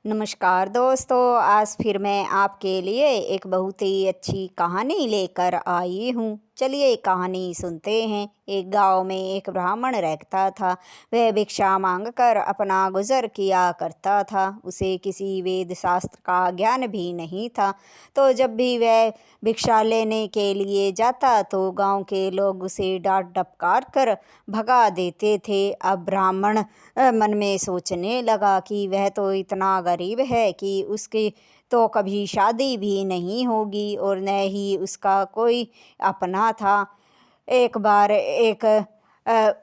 नमस्कार दोस्तों, आज फिर मैं आपके लिए एक बहुत ही अच्छी कहानी लेकर आई हूँ। चलिए कहानी सुनते हैं। एक गांव में एक ब्राह्मण रहता था। वह भिक्षा मांगकर अपना गुजर किया करता था। उसे किसी वेद शास्त्र का ज्ञान भी नहीं था। तो जब भी वह भिक्षा लेने के लिए जाता तो गांव के लोग उसे डांट डपकार कर भगा देते थे। अब ब्राह्मण मन में सोचने लगा कि वह तो इतना गरीब है कि उसकी तो कभी शादी भी नहीं होगी और न ही उसका कोई अपना था। एक बार एक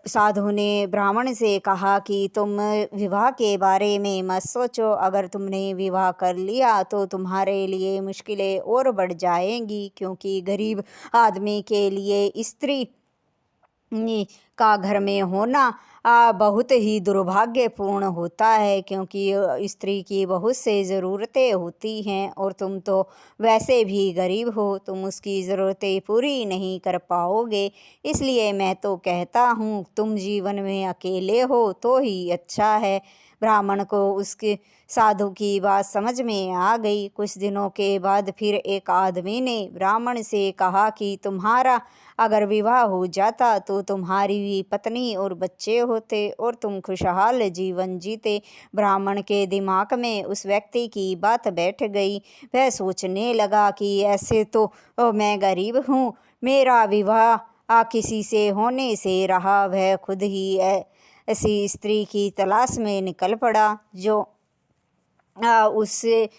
साधु ने ब्राह्मण से कहा कि तुम विवाह के बारे में मत सोचो। अगर तुमने विवाह कर लिया तो तुम्हारे लिए मुश्किलें और बढ़ जाएंगी, क्योंकि गरीब आदमी के लिए स्त्री का घर में होना बहुत ही दुर्भाग्यपूर्ण होता है, क्योंकि स्त्री की बहुत से ज़रूरतें होती हैं और तुम तो वैसे भी गरीब हो, तुम उसकी ज़रूरतें पूरी नहीं कर पाओगे। इसलिए मैं तो कहता हूँ तुम जीवन में अकेले हो तो ही अच्छा है। ब्राह्मण को उसके साधु की बात समझ में आ गई। कुछ दिनों के बाद फिर एक आदमी ने ब्राह्मण से कहा कि तुम्हारा अगर विवाह हो जाता तो तुम्हारी भी पत्नी और बच्चे होते और तुम खुशहाल जीवन जीते। ब्राह्मण के दिमाग में उस व्यक्ति की बात बैठ गई। वह सोचने लगा कि ऐसे तो मैं गरीब हूँ, मेरा विवाह किसी से होने से रहा। वह खुद ही ऐसी स्त्री की तलाश में निकल पड़ा जो उससे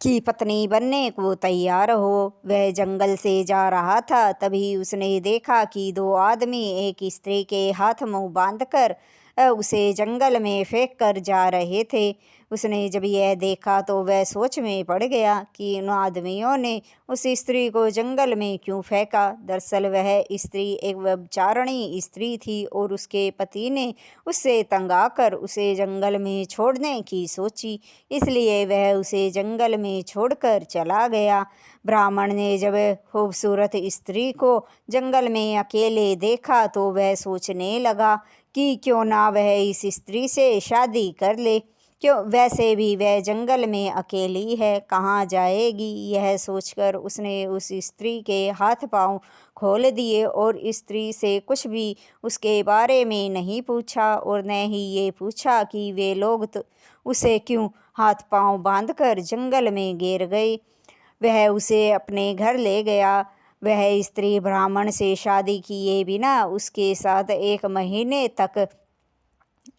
की पत्नी बनने को तैयार हो। वह जंगल से जा रहा था, तभी उसने देखा कि दो आदमी एक स्त्री के हाथ मुंह बांधकर उसे जंगल में फेंक कर जा रहे थे। उसने जब यह देखा तो वह सोच में पड़ गया कि उन आदमियों ने उस स्त्री को जंगल में क्यों फेंका। दरअसल वह स्त्री एक व्यभिचारिणी स्त्री थी और उसके पति ने उससे तंग आकर उसे जंगल में छोड़ने की सोची, इसलिए वह उसे जंगल में छोड़कर चला गया। ब्राह्मण ने जब खूबसूरत स्त्री को जंगल में अकेले देखा तो वह सोचने लगा कि क्यों ना वह इस स्त्री से शादी कर ले। क्यों, वैसे भी वह जंगल में अकेली है, कहाँ जाएगी। यह सोचकर उसने उस स्त्री के हाथ पांव खोल दिए और स्त्री से कुछ भी उसके बारे में नहीं पूछा और न ही ये पूछा कि वे लोग तो उसे क्यों हाथ पांव बांधकर जंगल में गिर गए। वह उसे अपने घर ले गया। वह स्त्री ब्राह्मण से शादी किए बिना उसके साथ 1 महीने तक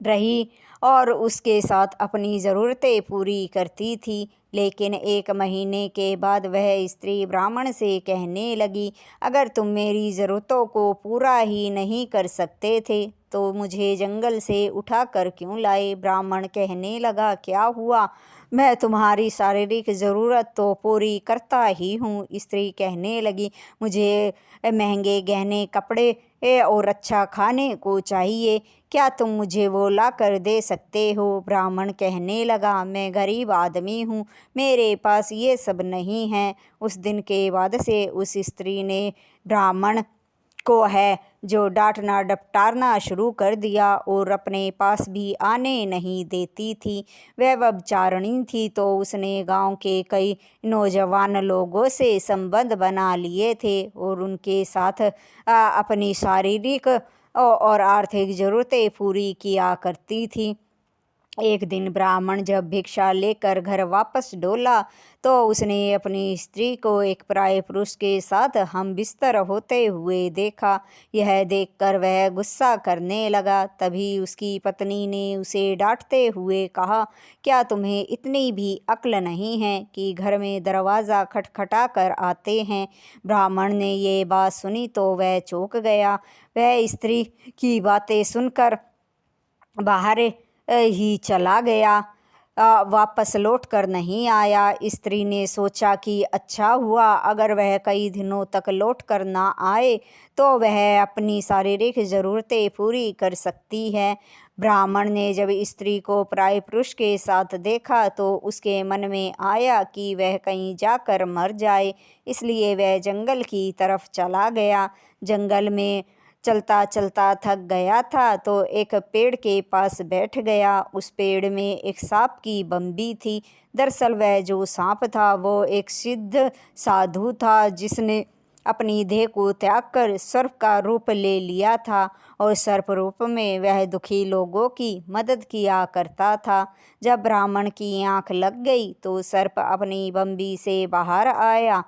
रही और उसके साथ अपनी ज़रूरतें पूरी करती थी। लेकिन 1 महीने के बाद वह स्त्री ब्राह्मण से कहने लगी, अगर तुम मेरी ज़रूरतों को पूरा ही नहीं कर सकते थे तो मुझे जंगल से उठा कर क्यों लाए। ब्राह्मण कहने लगा, क्या हुआ, मैं तुम्हारी शारीरिक ज़रूरत तो पूरी करता ही हूँ। स्त्री कहने लगी, मुझे महंगे गहने, कपड़े और अच्छा खाने को चाहिए, क्या तुम मुझे वो ला कर दे सकते हो। ब्राह्मण कहने लगा, मैं गरीब आदमी हूँ, मेरे पास ये सब नहीं है। उस दिन के बाद से उस स्त्री ने ब्राह्मण को है जो डांटना डपटारना शुरू कर दिया और अपने पास भी आने नहीं देती थी। वह व्यभिचारिणी थी तो उसने गांव के कई नौजवान लोगों से संबंध बना लिए थे और उनके साथ अपनी शारीरिक और आर्थिक ज़रूरतें पूरी किया करती थी। एक दिन ब्राह्मण जब भिक्षा लेकर घर वापस डोला तो उसने अपनी स्त्री को एक पराये पुरुष के साथ हम बिस्तर होते हुए देखा। यह देखकर वह गुस्सा करने लगा। तभी उसकी पत्नी ने उसे डांटते हुए कहा, क्या तुम्हें इतनी भी अक्ल नहीं है कि घर में दरवाज़ा खटखटा कर आते हैं। ब्राह्मण ने ये बात सुनी तो वह चौंक गया। वह स्त्री की बातें सुनकर बाहर ही चला गया, वापस लौट कर नहीं आया। स्त्री ने सोचा कि अच्छा हुआ, अगर वह कई दिनों तक लौट कर ना आए तो वह अपनी शारीरिक ज़रूरतें पूरी कर सकती है। ब्राह्मण ने जब स्त्री को पराये पुरुष के साथ देखा तो उसके मन में आया कि वह कहीं जाकर मर जाए, इसलिए वह जंगल की तरफ चला गया। जंगल में चलता चलता थक गया था तो एक पेड़ के पास बैठ गया। उस पेड़ में एक सांप की बम्बी थी। दरअसल वह जो सांप था वो एक सिद्ध साधु था, जिसने अपनी देह को त्याग कर सर्प का रूप ले लिया था और सर्प रूप में वह दुखी लोगों की मदद किया करता था। जब ब्राह्मण की आंख लग गई तो सर्प अपनी बम्बी से बाहर आया।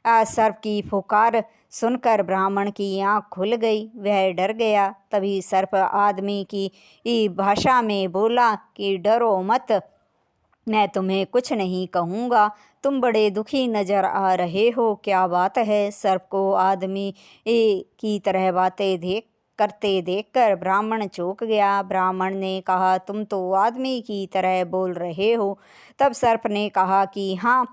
सर्प की पुकार सुनकर ब्राह्मण की आंख खुल गई, वह डर गया। तभी सर्प आदमी की भाषा में बोला कि डरो मत, मैं तुम्हें कुछ नहीं कहूँगा। तुम बड़े दुखी नजर आ रहे हो, क्या बात है? सर्प को आदमी की तरह बातें करते देखकर ब्राह्मण चौंक गया। ब्राह्मण ने कहा, तुम तो आदमी की तरह बोल रहे हो। तब सर्प ने कहा कि हाँ,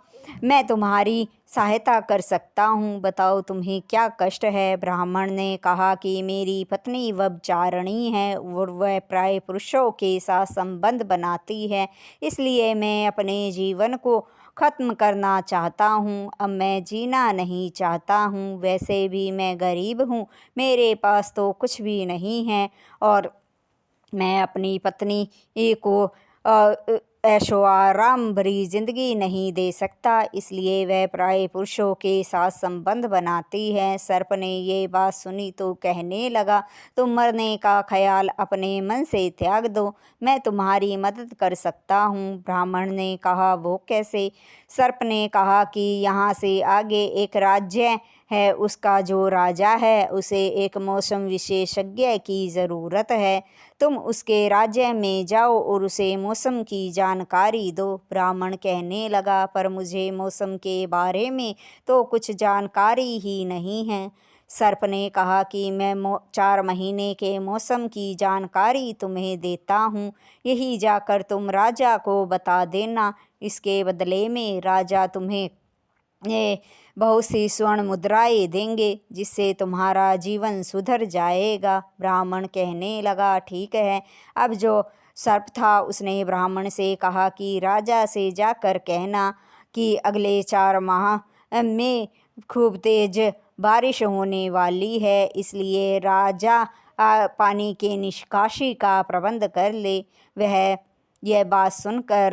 मैं तुम्हारी सहायता कर सकता हूँ, बताओ तुम्हें क्या कष्ट है? ब्राह्मण ने कहा कि मेरी पत्नी व्यभिचारिणी है और वह प्राय पुरुषों के साथ संबंध बनाती है, इसलिए मैं अपने जीवन को ख़त्म करना चाहता हूँ। अब मैं जीना नहीं चाहता हूँ। वैसे भी मैं गरीब हूँ, मेरे पास तो कुछ भी नहीं है और मैं अपनी पत्नी को ऐशो आराम भरी जिंदगी नहीं दे सकता, इसलिए वह प्राय पुरुषों के साथ संबंध बनाती है। सर्प ने ये बात सुनी तो कहने लगा, तुम मरने का ख्याल अपने मन से त्याग दो, मैं तुम्हारी मदद कर सकता हूँ। ब्राह्मण ने कहा, वो कैसे? सर्प ने कहा कि यहाँ से आगे एक राज्य है, उसका जो राजा है उसे एक मौसम विशेषज्ञ की ज़रूरत है। तुम उसके राज्य में जाओ और उसे मौसम की जानकारी दो। ब्राह्मण कहने लगा, पर मुझे मौसम के बारे में तो कुछ जानकारी ही नहीं है। सर्प ने कहा कि मैं 4 महीने के मौसम की जानकारी तुम्हें देता हूँ, यही जाकर तुम राजा को बता देना। इसके बदले में राजा तुम्हें बहुत सी स्वर्ण मुद्राएं देंगे, जिससे तुम्हारा जीवन सुधर जाएगा। ब्राह्मण कहने लगा, ठीक है। अब जो सर्प था उसने ब्राह्मण से कहा कि राजा से जाकर कहना कि अगले 4 माह में खूब तेज बारिश होने वाली है, इसलिए राजा पानी के निष्कासी का प्रबंध कर ले। वह यह बात सुनकर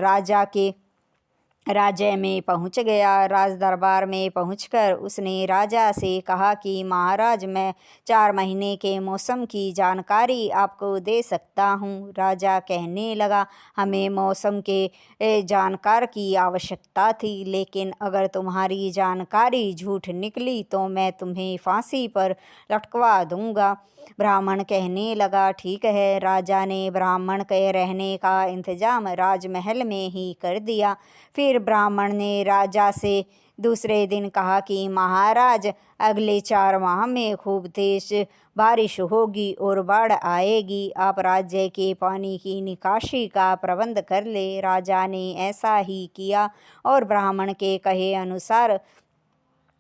राज्य में पहुंच गया। राज दरबार में पहुंचकर उसने राजा से कहा कि महाराज, मैं 4 महीने के मौसम की जानकारी आपको दे सकता हूं। राजा कहने लगा, हमें मौसम के जानकार की आवश्यकता थी, लेकिन अगर तुम्हारी जानकारी झूठ निकली तो मैं तुम्हें फांसी पर लटकवा दूंगा। ब्राह्मण कहने लगा, ठीक है। राजा ने ब्राह्मण के रहने का इंतजाम राजमहल में ही कर दिया। फिर ब्राह्मण ने राजा से दूसरे दिन कहा कि महाराज, अगले 4 माह में खूब तेज बारिश होगी और बाढ़ आएगी, आप राज्य के पानी की निकासी का प्रबंध कर ले। राजा ने ऐसा ही किया और ब्राह्मण के कहे अनुसार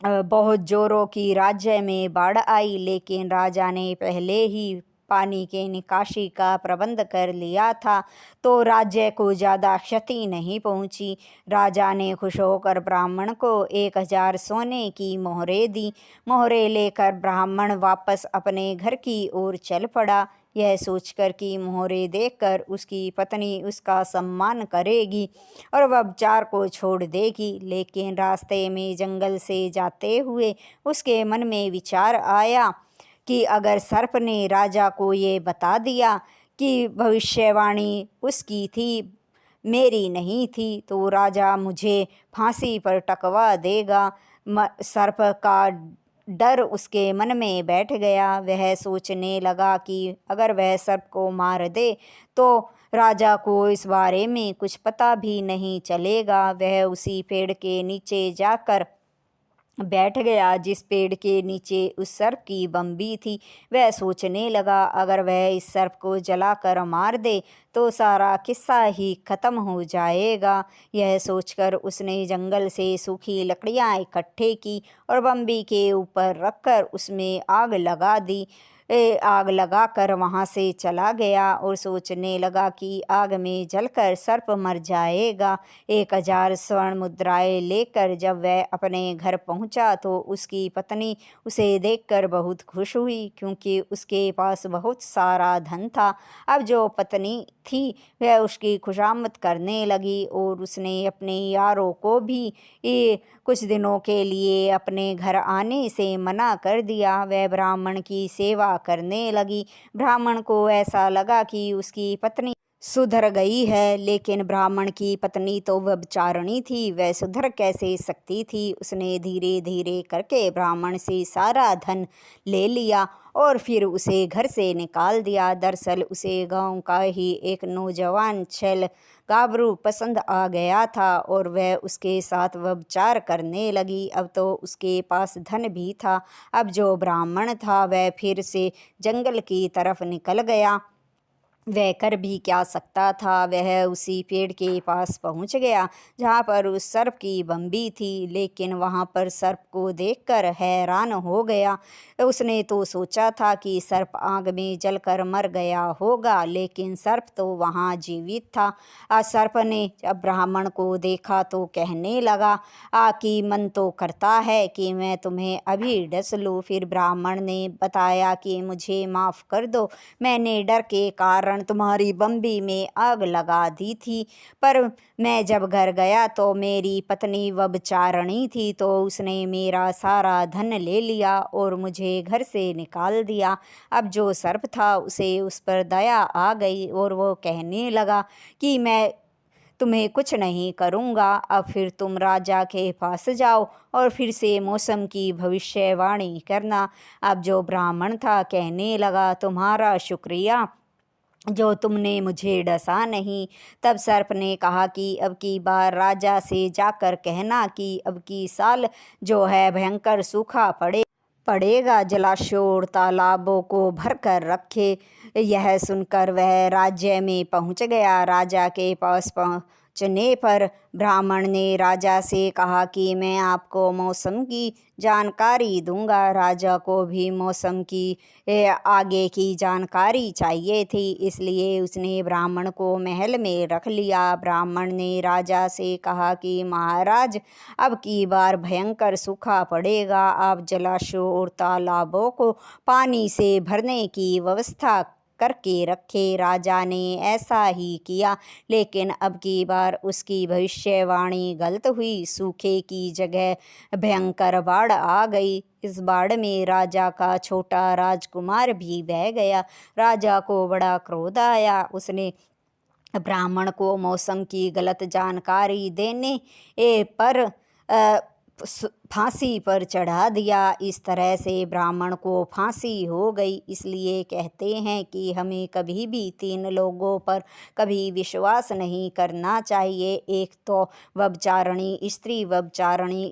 बहुत जोरों की राज्य में बाढ़ आई, लेकिन राजा ने पहले ही पानी के निकासी का प्रबंध कर लिया था तो राज्य को ज़्यादा क्षति नहीं पहुंची। राजा ने खुश होकर ब्राह्मण को 1000 सोने की मोहरें दी। मोहरें लेकर ब्राह्मण वापस अपने घर की ओर चल पड़ा, यह सोचकर कि मोहरें देखकर उसकी पत्नी उसका सम्मान करेगी और वह व्यभिचार को छोड़ देगी। लेकिन रास्ते में जंगल से जाते हुए उसके मन में विचार आया कि अगर सर्प ने राजा को ये बता दिया कि भविष्यवाणी उसकी थी, मेरी नहीं थी, तो राजा मुझे फांसी पर टकवा देगा। सर्प का डर उसके मन में बैठ गया। वह सोचने लगा कि अगर वह सर्प को मार दे तो राजा को इस बारे में कुछ पता भी नहीं चलेगा। वह उसी पेड़ के नीचे जाकर बैठ गया जिस पेड़ के नीचे उस सर्प की बम्बी थी। वह सोचने लगा, अगर वह इस सर्प को जलाकर मार दे तो सारा किस्सा ही खत्म हो जाएगा। यह सोचकर उसने जंगल से सूखी लकड़ियां इकट्ठे की और बम्बी के ऊपर रखकर उसमें आग लगा दी। आग लगाकर वहाँ से चला गया और सोचने लगा कि आग में जलकर सर्प मर जाएगा। 1000 स्वर्ण मुद्राएं लेकर जब वह अपने घर पहुँचा तो उसकी पत्नी उसे देखकर बहुत खुश हुई, क्योंकि उसके पास बहुत सारा धन था। अब जो पत्नी थी वह उसकी खुशामद करने लगी और उसने अपने यारों को भी कुछ दिनों के लिए अपने घर आने से मना कर दिया। वह ब्राह्मण की सेवा करने लगी। ब्राह्मण को ऐसा लगा कि उसकी पत्नी सुधर गई है, लेकिन ब्राह्मण की पत्नी तो व्यभिचारिणी थी, वह सुधर कैसे सकती थी। उसने धीरे धीरे करके ब्राह्मण से सारा धन ले लिया और फिर उसे घर से निकाल दिया। दरअसल उसे गांव का ही एक नौजवान छैल गाभरू पसंद आ गया था और वह उसके साथ व्यभिचार करने लगी। अब तो उसके पास धन भी था। अब जो ब्राह्मण था वह फिर से जंगल की तरफ निकल गया। वह कर भी क्या सकता था। वह उसी पेड़ के पास पहुंच गया जहाँ पर उस सर्प की बम्बी थी, लेकिन वहाँ पर सर्प को देखकर हैरान हो गया। उसने तो सोचा था कि सर्प आग में जलकर मर गया होगा, लेकिन सर्प तो वहाँ जीवित था। सर्प ने जब ब्राह्मण को देखा तो कहने लगा कि मन तो करता है कि मैं तुम्हें अभी डस लूँ। फिर ब्राह्मण ने बताया कि मुझे माफ़ कर दो, मैंने डर के कारण तुम्हारी बम्बी में आग लगा दी थी, पर मैं जब घर गया तो मेरी पत्नी व्यभिचारिणी थी, तो उसने मेरा सारा धन ले लिया और मुझे घर से निकाल दिया। अब जो सर्प था उसे उस पर दया आ गई और वो कहने लगा कि मैं तुम्हें कुछ नहीं करूँगा। अब फिर तुम राजा के पास जाओ और फिर से मौसम की भविष्यवाणी करना। अब जो ब्राह्मण था कहने लगा तुम्हारा शुक्रिया जो तुमने मुझे डसा नहीं। तब सर्प ने कहा कि अब की बार राजा से जाकर कहना कि अब की साल जो है भयंकर सूखा पड़ेगा, जलाशयों और तालाबों को भर कर रखे। यह सुनकर वह राज्य में पहुंच गया। राजा के पास पहुंचने पर ब्राह्मण ने राजा से कहा कि मैं आपको मौसम की जानकारी दूंगा। राजा को भी मौसम की आगे की जानकारी चाहिए थी, इसलिए उसने ब्राह्मण को महल में रख लिया। ब्राह्मण ने राजा से कहा कि महाराज, अब की बार भयंकर सूखा पड़ेगा, आप जलाशयों और तालाबों को पानी से भरने की व्यवस्था करके रखे। राजा ने ऐसा ही किया, लेकिन अब की बार उसकी भविष्यवाणी गलत हुई। सूखे की जगह भयंकर बाढ़ आ गई। इस बाढ़ में राजा का छोटा राजकुमार भी बह गया। राजा को बड़ा क्रोध आया। उसने ब्राह्मण को मौसम की गलत जानकारी देने पर फांसी पर चढ़ा दिया। इस तरह से ब्राह्मण को फांसी हो गई। इसलिए कहते हैं कि हमें कभी भी 3 लोगों पर कभी विश्वास नहीं करना चाहिए। एक तो व्यभिचारिणी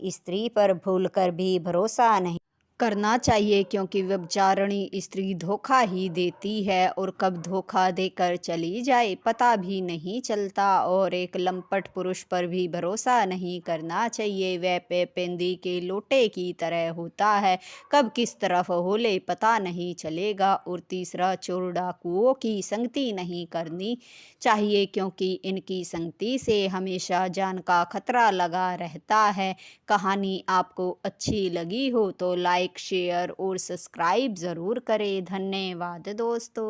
स्त्री पर भूलकर भी भरोसा नहीं करना चाहिए, क्योंकि व्यभिचारिणी स्त्री धोखा ही देती है और कब धोखा देकर चली जाए पता भी नहीं चलता। और एक लंपट पुरुष पर भी भरोसा नहीं करना चाहिए, वह पेंदी के लोटे की तरह होता है, कब किस तरफ होले पता नहीं चलेगा। और तीसरा, चोर डाकुओं की संगति नहीं करनी चाहिए, क्योंकि इनकी संगति से हमेशा जान का खतरा लगा रहता है। कहानी आपको अच्छी लगी हो तो लाइक, शेयर और सब्सक्राइब ज़रूर करें। धन्यवाद दोस्तों।